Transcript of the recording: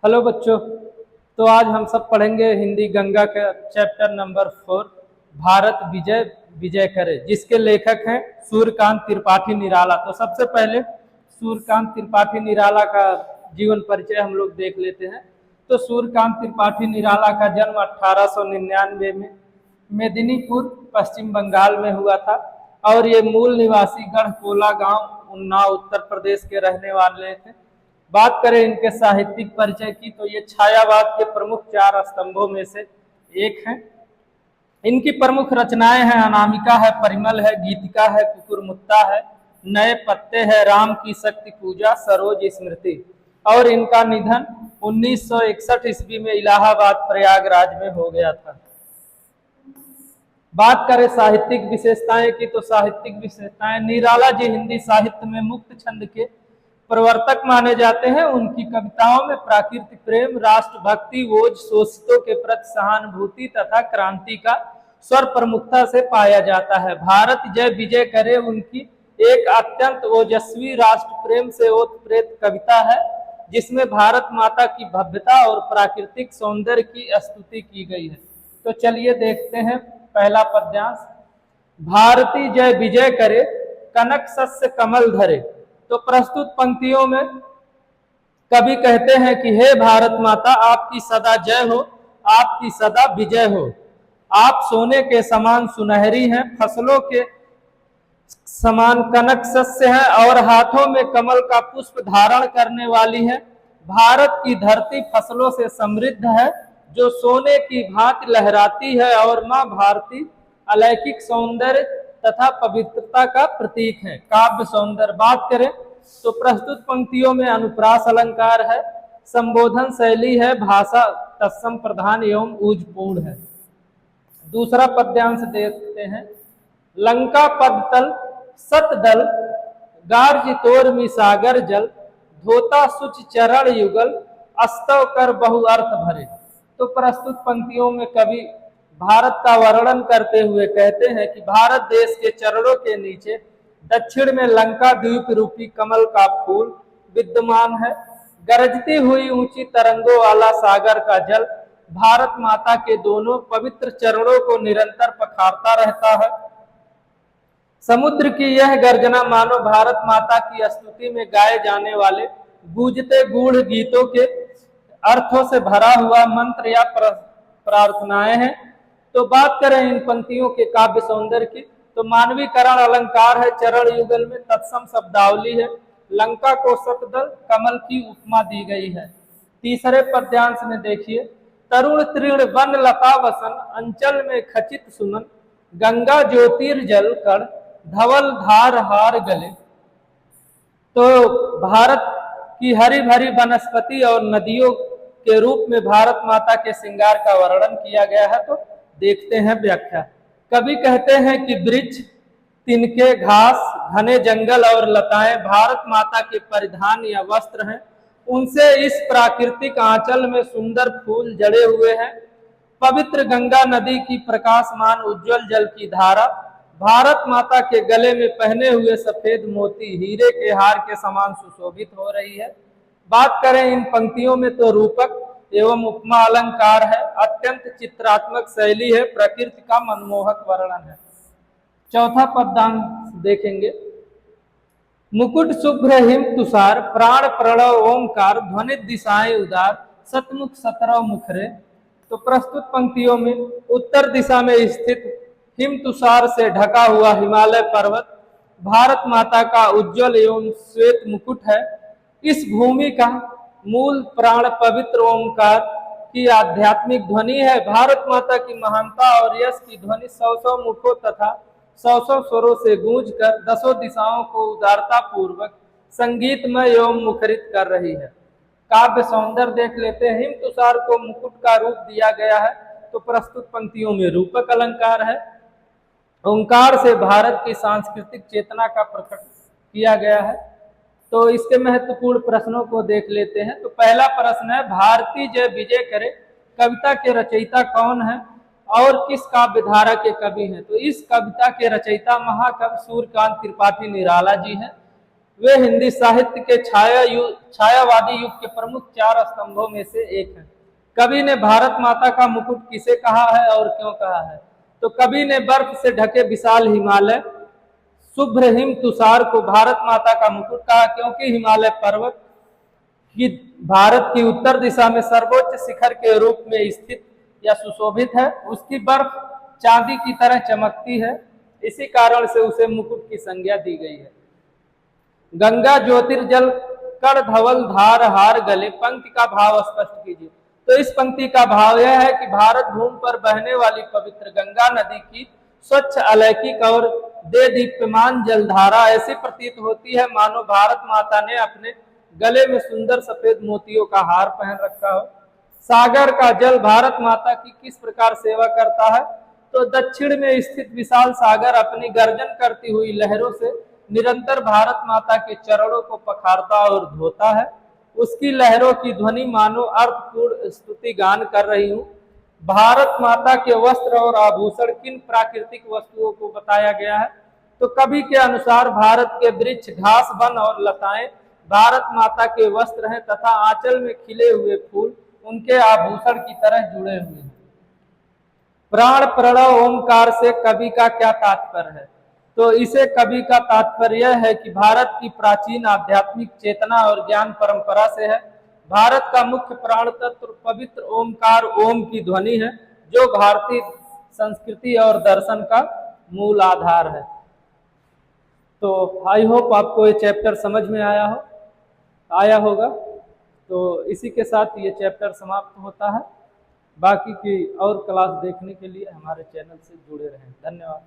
Hello बच्चों। तो आज हम सब पढ़ेंगे हिंदी गंगा का चैप्टर नंबर 4, भारत विजय विजय करे, जिसके लेखक हैं सूर्यकांत त्रिपाठी निराला। तो सबसे पहले सूर्यकांत त्रिपाठी निराला का जीवन परिचय हम लोग देख लेते हैं। तो सूर्यकांत त्रिपाठी निराला का जन्म 1899 में मेदिनीपुर पश्चिम बंगाल में हुआ था और ये मूल निवासी गढ़कोला गांव उन्नाव उत्तर प्रदेश के रहने वाले थे। बात करें इनके साहित्यिक परिचय की तो ये छायावाद के प्रमुख 4 स्तंभों में से एक हैं। इनकी प्रमुख रचनाएं हैं अनामिका है, परिमल है, गीतिका है, कुकुरमुत्ता है, नए पत्ते है, राम की शक्ति पूजा, सरोज स्मृति। और इनका निधन 1961 ईस्वी में इलाहाबाद प्रयागराज में हो गया था। बात करें साहित्यिक विशेषताएं की तो साहित्यिक विशेषताएं, निराला जी हिंदी साहित्य में मुक्त छंद के प्रवर्तक माने जाते हैं। उनकी कविताओं में प्राकृतिक प्रेम, राष्ट्रभक्ति, ओज, शोषितों के प्रति सहानुभूति तथा क्रांति का स्वर प्रमुखता से पाया जाता है। भारत जय विजय करे उनकी एक अत्यंत ओजस्वी राष्ट्र प्रेम से ओतप्रोत कविता है, जिसमें भारत माता की भव्यता और प्राकृतिक सौंदर्य की स्तुति की गई है। तो चलिए देखते हैं पहला पद्यांश। भारती जय विजय करे, कनक सस्य कमल धरे। तो प्रस्तुत पंक्तियों में कवि कहते हैं कि हे भारत माता, आपकी सदा जय हो, आपकी सदा विजय हो। आप सोने के समान सुनहरी हैं, फसलों के समान कनक सस्य हैं और हाथों में कमल का पुष्प धारण करने वाली है। भारत की धरती फसलों से समृद्ध है, जो सोने की भांति लहराती है और मां भारती अलौकिक सौंदर्य तथा पवित्रता का प्रतीक है। काव्य सौंदर्य बात करें तो प्रस्तुत पंक्तियों में अनुप्रास अलंकार है, संबोधन शैली है, भाषा तत्सम प्रधान एवं ऊजपूर्ण है। दूसरा पद्यांश देखते हैं। लंका पदतल सतदल, गार्ज तोर सागर जल, धोता सुच चरण युगल, अस्तव कर बहु अर्थ भरे। तो प्रस्तुत पंक्तियों में कवि भारत का वर्णन करते हुए कहते हैं कि भारत देश के चरणों के नीचे दक्षिण में लंका द्वीप रूपी कमल का फूल विद्यमान है। गरजती हुई ऊंची तरंगों वाला सागर का जल भारत माता के दोनों पवित्र चरणों को निरंतर पखारता रहता है। समुद्र की यह गर्जना मानो भारत माता की स्तुति में गाए जाने वाले गूंजते गूढ़ गीतों के अर्थों से भरा हुआ मंत्र या प्रार्थनाएं हैं। तो बात करें इन पंक्तियों के काव्य सौंदर्य की तो मानवीकरण अलंकार है, चरण युगल में तत्सम शब्दावली है, लंका को सतदल कमल की उपमा दी गई है। तीसरे पद्यांश में देखिए। तरुण तृण वन लता वसन, अंचल में खचित सुमन, गंगा ज्योतिर्जल कण, धवल धार हार गले। तो भारत की हरी भरी वनस्पति और नदियों के रूप में भारत माता के श्रृंगार का वर्णन किया गया है। तो देखते हैं व्याख्या। कवि कहते हैं कि वृक्ष, तिनके, घास, घने जंगल और लताएं भारत माता के परिधान या वस्त्र हैं। उनसे इस प्राकृतिक आंचल में सुंदर फूल जड़े हुए हैं। पवित्र गंगा नदी की प्रकाशमान उज्जवल जल की धारा भारत माता के गले में पहने हुए सफेद मोती हीरे के हार के समान सुशोभित हो रही है। बात करें इन पंक्तियों में तो रूपक एवं उपमा अलंकार है, अत्यंत चित्रात्मक शैली है, प्रकृति का मनमोहक वर्णन है। चौथा पद्यांश देखेंगे। मुकुट शुभ्र हिम तुषार, प्राण प्रणव ओंकार, ध्वनित दिशाएं उदार, सतमुख सतरव मुखरे। तो प्रस्तुत पंक्तियों में उत्तर दिशा में स्थित हिम तुषार से ढका हुआ हिमालय पर्वत भारत माता का उज्जवल एवं श्वेत मुकुट है। इस भूमि का मूल प्राण पवित्र ओंकार की आध्यात्मिक ध्वनि है। भारत माता की महानता और यश की ध्वनि 100 मुखों तथा 100 स्वरों से गूंजकर 10 दिशाओं को उदारता पूर्वक संगीतमय एवं मुखरित कर रही है। काव्य सौंदर्य देख लेते हैं। हिम तुषार को मुकुट का रूप दिया गया है। तो प्रस्तुत पंक्तियों में रूपक अलंकार है। ओंकार से भारत की सांस्कृतिक चेतना का प्रकट किया गया है। तो इसके महत्वपूर्ण प्रश्नों को देख लेते हैं। तो पहला प्रश्न है, भारती जय विजय करे कविता के रचयिता कौन है और किस काव्य धारा के कवि हैं? तो इस कविता के रचयिता महाकवि सूर्यकांत त्रिपाठी निराला जी हैं। वे हिंदी साहित्य के छायावादी युग के प्रमुख 4 स्तंभों में से एक हैं। कवि ने भारत माता का मुकुट किसे कहा है और क्यों कहा है? तो कवि ने बर्फ से ढके विशाल हिमालय, शुभ्र हिम तुषार को भारत माता का मुकुट कहा, क्योंकि हिमालय पर्वत कि भारत की उत्तर दिशा में सर्वोच्च शिखर के रूप में स्थित या सुशोभित है। उसकी बर्फ चांदी की तरह चमकती है, इसी कारण से उसे मुकुट की संज्ञा दी गई है। गंगा ज्योतिर्जल कण धवल धार हार गले, पंक्ति का भाव स्पष्ट कीजिए। तो इस पंक्ति का भाव यह है कि भारत भूमि पर बहने वाली पवित्र गंगा नदी की स्वच्छ अलौकिक और दे दीप्यमान जलधारा ऐसी प्रतीत होती है मानो भारत माता ने अपने गले में सुंदर सफेद मोतियों का हार पहन रखा हो। सागर का जल भारत माता की किस प्रकार सेवा करता है? तो दक्षिण में स्थित विशाल सागर अपनी गर्जन करती हुई लहरों से निरंतर भारत माता के चरणों को पखारता और धोता है। उसकी लहरों की ध्वनि मानो अर्थपूर्ण स्तुति गान कर रही हूँ। भारत माता के वस्त्र और आभूषण किन प्राकृतिक वस्तुओं को बताया गया है? तो कवि के अनुसार भारत के वृक्ष, घास, वन और लताएं भारत माता के वस्त्र हैं तथा आंचल में खिले हुए फूल उनके आभूषण की तरह जुड़े हुए हैं। प्राण प्रणव ओमकार से कवि का क्या तात्पर्य है? तो इसे कवि का तात्पर्य है कि भारत की प्राचीन आध्यात्मिक चेतना और ज्ञान परंपरा से है। भारत का मुख्य प्राण तत्व पवित्र ओमकार ओम की ध्वनि है, जो भारतीय संस्कृति और दर्शन का मूल आधार है। तो आई होप आपको ये चैप्टर समझ में आया होगा। तो इसी के साथ ये चैप्टर समाप्त होता है। बाकी की और क्लास देखने के लिए हमारे चैनल से जुड़े रहें। धन्यवाद।